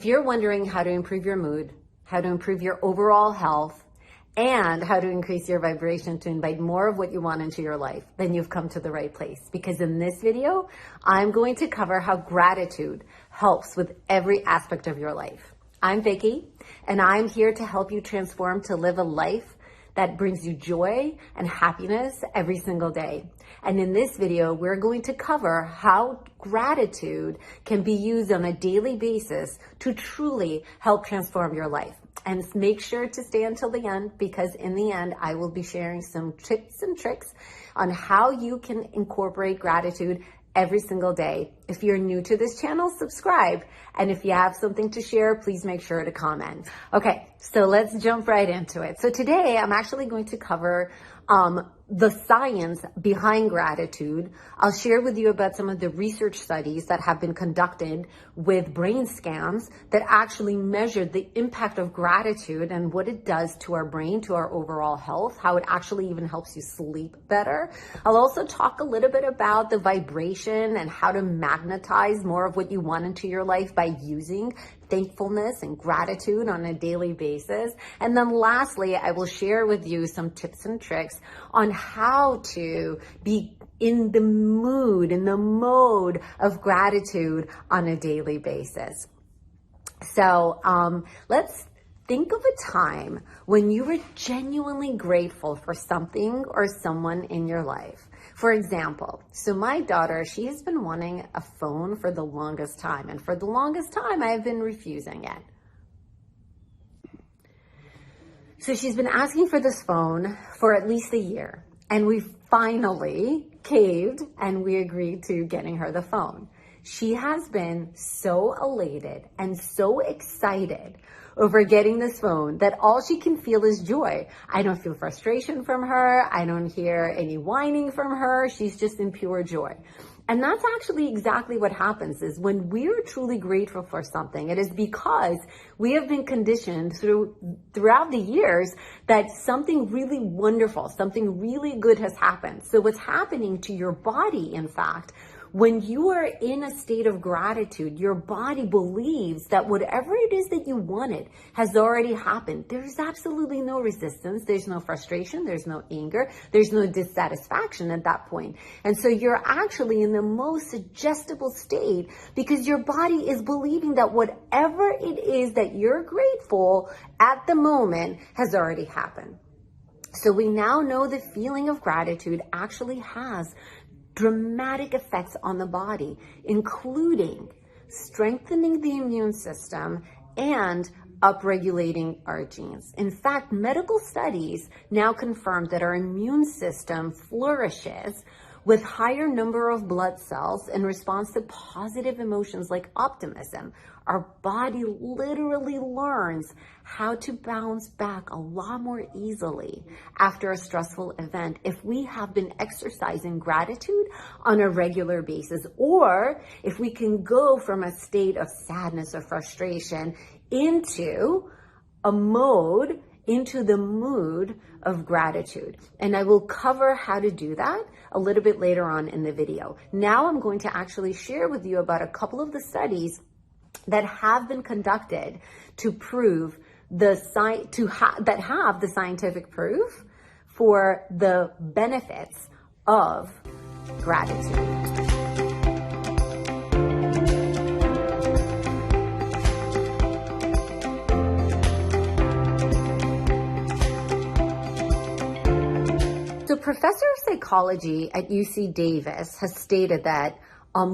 If you're wondering how to improve your mood, how to improve your overall health, and how to increase your vibration to invite more of what you want into your life, then you've come to the right place. Because in this video, I'm going to cover how gratitude helps with every aspect of your life. I'm Vicky, and I'm here to help you transform to live a life that brings you joy and happiness every single day. And in this video, we're going to cover how gratitude can be used on a daily basis to truly help transform your life. And make sure to stay until the end, because in the end, I will be sharing some tips and tricks on how you can incorporate gratitude every single day. If you're new to this channel, subscribe. And if you have something to share, please make sure to comment. Okay, so let's jump right into it. So today I'm actually going to cover the science behind gratitude. I'll share with you about some of the research studies that have been conducted with brain scans that actually measured the impact of gratitude and what it does to our brain, to our overall health, how it actually even helps you sleep better. I'll also talk a little bit about the vibration and how to magnetize more of what you want into your life by using thankfulness and gratitude on a daily basis. And then lastly, I will share with you some tips and tricks on how to be in the mood, in the mode of gratitude on a daily basis. So let's think of a time when you were genuinely grateful for something or someone in your life. For example, so my daughter, she has been wanting a phone for the longest time. And for the longest time, I've been refusing it. So she's been asking for this phone for at least a year. And we finally caved and we agreed to getting her the phone. She has been so elated and so excited over getting this phone that all she can feel is joy. I don't feel frustration from her. I don't hear any whining from her. She's just in pure joy. And that's actually exactly what happens is when we're truly grateful for something, it is because we have been conditioned throughout the years that something really wonderful, something really good has happened. So what's happening to your body, in fact, when you are in a state of gratitude, your body believes that whatever it is that you wanted has already happened. There's absolutely no resistance. There's no frustration. There's no anger. There's no dissatisfaction at that point. And so you're actually in the most suggestible state because your body is believing that whatever it is that you're grateful at the moment has already happened. So we now know the feeling of gratitude actually has dramatic effects on the body, including strengthening the immune system and upregulating our genes. In fact, medical studies now confirm that our immune system flourishes with higher number of blood cells in response to positive emotions like optimism. Our body literally learns how to bounce back a lot more easily after a stressful event if we have been exercising gratitude on a regular basis, or if we can go from a state of sadness or frustration into the mood of gratitude. And I will cover how to do that a little bit later on in the video. Now I'm going to actually share with you about a couple of the studies that have been conducted to prove that have the scientific proof for the benefits of gratitude. So professor of psychology at UC Davis has stated that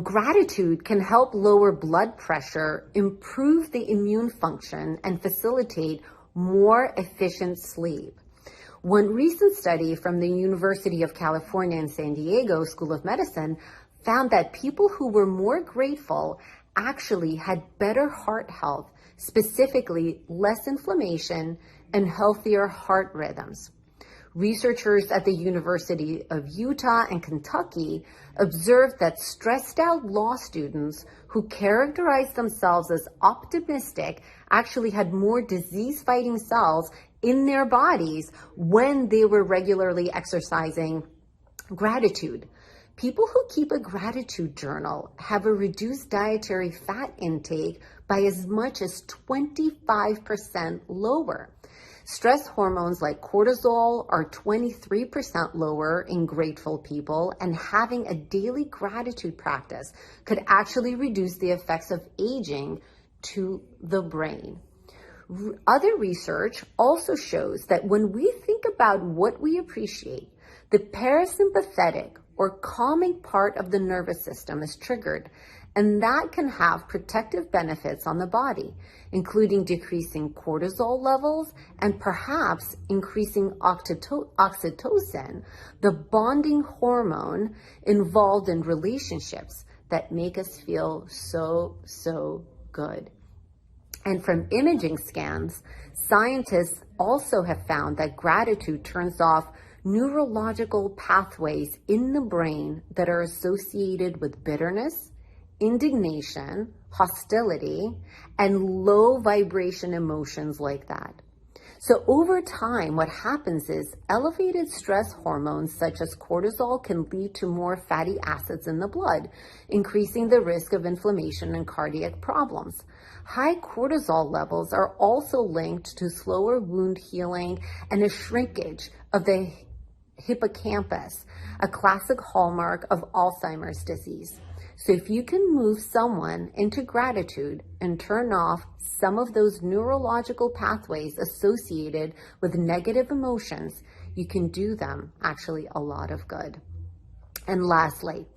gratitude can help lower blood pressure, improve the immune function, and facilitate more efficient sleep. One recent study from the University of California in San Diego School of Medicine found that people who were more grateful actually had better heart health, specifically less inflammation and healthier heart rhythms. Researchers at the University of Utah and Kentucky observed that stressed out law students who characterized themselves as optimistic actually had more disease-fighting cells in their bodies when they were regularly exercising gratitude. People who keep a gratitude journal have a reduced dietary fat intake by as much as 25% lower. Stress hormones like cortisol are 23% lower in grateful people, and having a daily gratitude practice could actually reduce the effects of aging to the brain. Other research also shows that when we think about what we appreciate, the parasympathetic or calming part of the nervous system is triggered, and that can have protective benefits on the body, including decreasing cortisol levels and perhaps increasing oxytocin, the bonding hormone involved in relationships that make us feel so good. And from imaging scans, scientists also have found that gratitude turns off neurological pathways in the brain that are associated with bitterness, indignation, hostility, and low vibration emotions like that. So over time, what happens is elevated stress hormones such as cortisol can lead to more fatty acids in the blood, increasing the risk of inflammation and cardiac problems. High cortisol levels are also linked to slower wound healing and a shrinkage of the hippocampus, a classic hallmark of Alzheimer's disease. So if you can move someone into gratitude and turn off some of those neurological pathways associated with negative emotions, you can do them actually a lot of good. And lastly,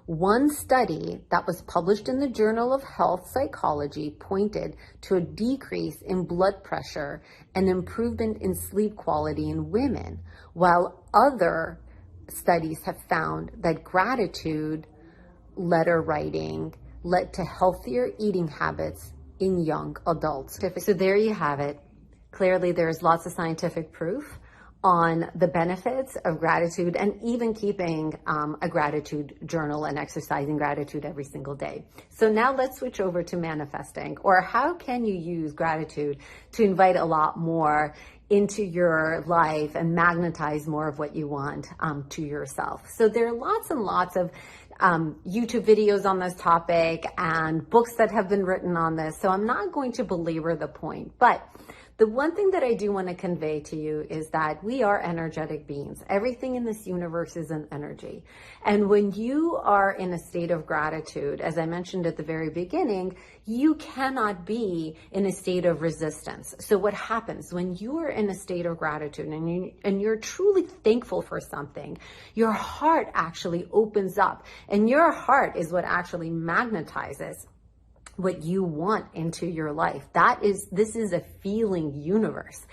one study that was published in the Journal of Health Psychology pointed to a decrease in blood pressure and improvement in sleep quality in women, while other studies have found that gratitude letter writing led to healthier eating habits in young adults. So there you have it. Clearly, there's lots of scientific proof on the benefits of gratitude and even keeping a gratitude journal and exercising gratitude every single day. So now let's switch over to manifesting, or how can you use gratitude to invite a lot more into your life and magnetize more of what you want to yourself. So there are lots and lots of YouTube videos on this topic and books that have been written on this. So I'm not going to belabor the point, but the one thing that I do want to convey to you is that we are energetic beings. Everything in this universe is an energy. And when you are in a state of gratitude, as I mentioned at the very beginning, you cannot be in a state of resistance. So what happens when you are in a state of gratitude and you're truly thankful for something, your heart actually opens up, and your heart is what actually magnetizes what you want into your life. This is a feeling universe.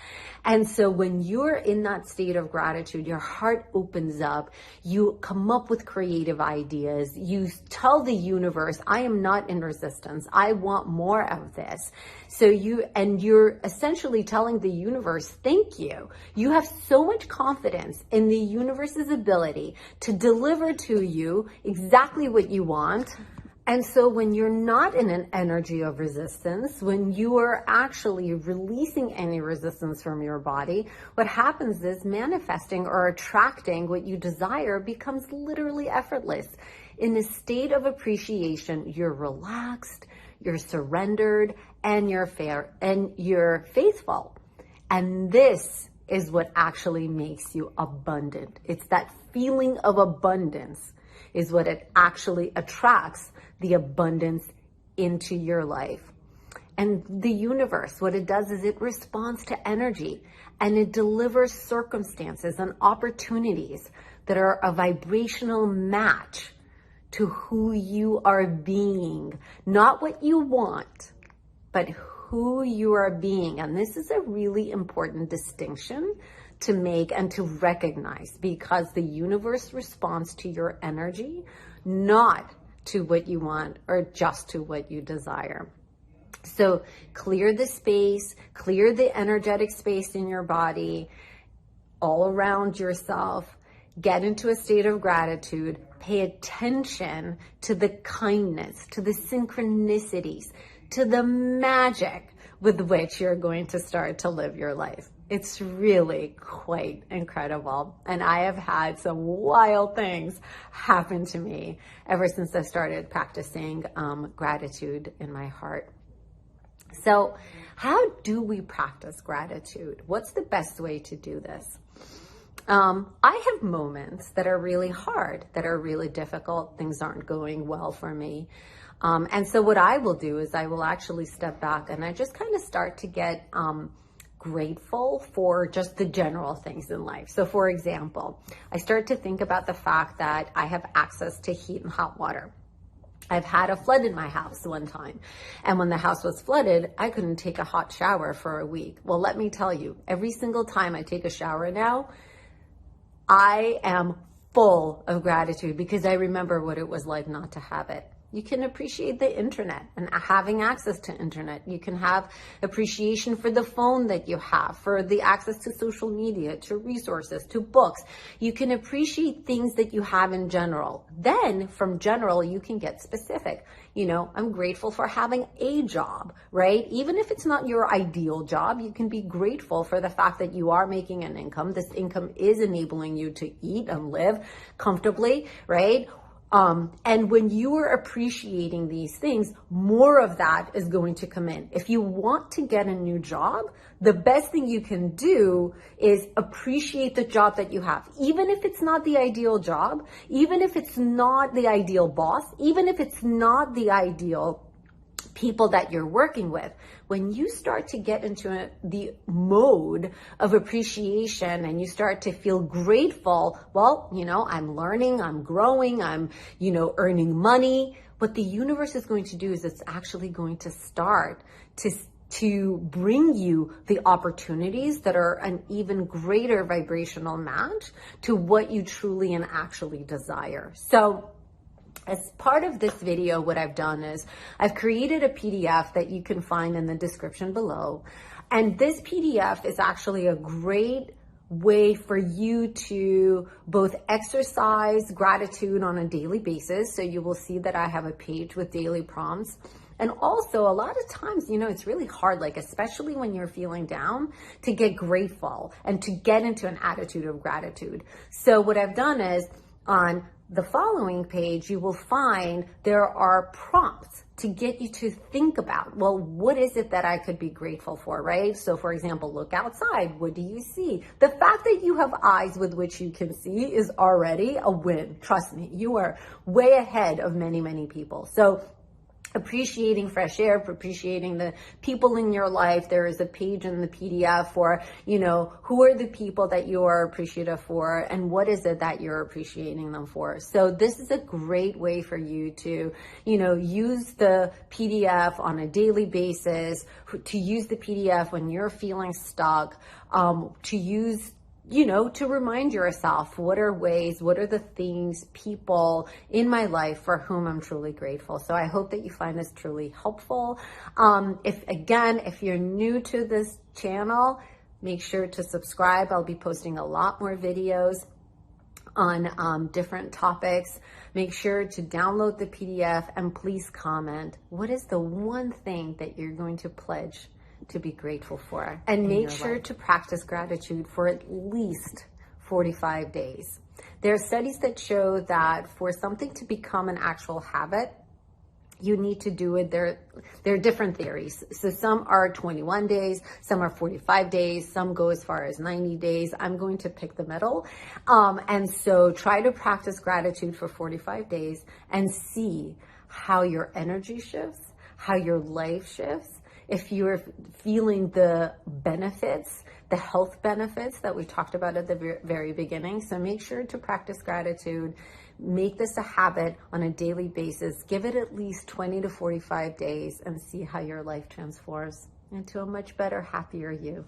And so when you're in that state of gratitude, your heart opens up, you come up with creative ideas, you tell the universe, I am not in resistance, I want more of this. So you're essentially telling the universe, thank you. You have so much confidence in the universe's ability to deliver to you exactly what you want. And so when you're not in an energy of resistance, when you are actually releasing any resistance from your body, what happens is manifesting or attracting what you desire becomes literally effortless. In a state of appreciation, you're relaxed, you're surrendered, and you're faithful. And this is what actually makes you abundant. It's that feeling of abundance is what it actually attracts the abundance into your life. And the universe, what it does is it responds to energy, and it delivers circumstances and opportunities that are a vibrational match to who you are being. Not what you want, but who you are being. And this is a really important distinction to make and to recognize, because the universe responds to your energy, not to what you want or just to what you desire. So clear the space, clear the energetic space in your body, all around yourself, get into a state of gratitude, pay attention to the kindness, to the synchronicities, to the magic with which you're going to start to live your life. It's really quite incredible. And I have had some wild things happen to me ever since I started practicing gratitude in my heart. So how do we practice gratitude? What's the best way to do this? I have moments that are really hard, that are really difficult. Things aren't going well for me. And so what I will do is I will actually step back and I just kind of start to get grateful for just the general things in life. So for example, I start to think about the fact that I have access to heat and hot water. I've had a flood in my house one time. And when the house was flooded, I couldn't take a hot shower for a week. Well, let me tell you, every single time I take a shower now, I am full of gratitude because I remember what it was like not to have it. You can appreciate the internet and having access to internet. You can have appreciation for the phone that you have, for the access to social media, to resources, to books. You can appreciate things that you have in general. Then from general, you can get specific. You know, I'm grateful for having a job, right? Even if it's not your ideal job, you can be grateful for the fact that you are making an income. This income is enabling you to eat and live comfortably, right? And when you are appreciating these things, more of that is going to come in. If you want to get a new job, the best thing you can do is appreciate the job that you have. Even if it's not the ideal job, even if it's not the ideal boss, even if it's not the ideal people that you're working with, when you start to get into the mode of appreciation and you start to feel grateful, well, you know, I'm learning, I'm growing, I'm, you know, earning money. What the universe is going to do is it's actually going to start to bring you the opportunities that are an even greater vibrational match to what you truly and actually desire. So as part of this video, what I've done is I've created a PDF that you can find in the description below. And this PDF is actually a great way for you to both exercise gratitude on a daily basis. So you will see that I have a page with daily prompts. And also a lot of times, you know, it's really hard, like especially when you're feeling down, to get grateful and to get into an attitude of gratitude. So what I've done is on the following page, you will find there are prompts to get you to think about, well, what is it that I could be grateful for, right? So for example, look outside. What do you see? The fact that you have eyes with which you can see is already a win. Trust me, you are way ahead of many, many people. So appreciating fresh air, appreciating the people in your life. There is a page in the PDF for, you know, who are the people that you are appreciative for and what is it that you're appreciating them for. So this is a great way for you to, you know, use the PDF on a daily basis, to use the PDF when you're feeling stuck, to use, you know, to remind yourself, what are the things, people in my life for whom I'm truly grateful. So I hope that you find this truly helpful. If you're new to this channel, make sure to subscribe. I'll be posting a lot more videos on different topics. Make sure to download the PDF and please comment. What is the one thing that you're going to pledge to be grateful for? And make sure to practice gratitude for at least 45 days. There are studies that show that for something to become an actual habit, you need to do it. There are different theories. So some are 21 days, some are 45 days, some go as far as 90 days. I'm going to pick the middle. And so try to practice gratitude for 45 days and see how your energy shifts, how your life shifts. If you're feeling the benefits, the health benefits that we talked about at the very beginning. So make sure to practice gratitude. Make this a habit on a daily basis. Give it at least 20 to 45 days and see how your life transforms into a much better, happier you.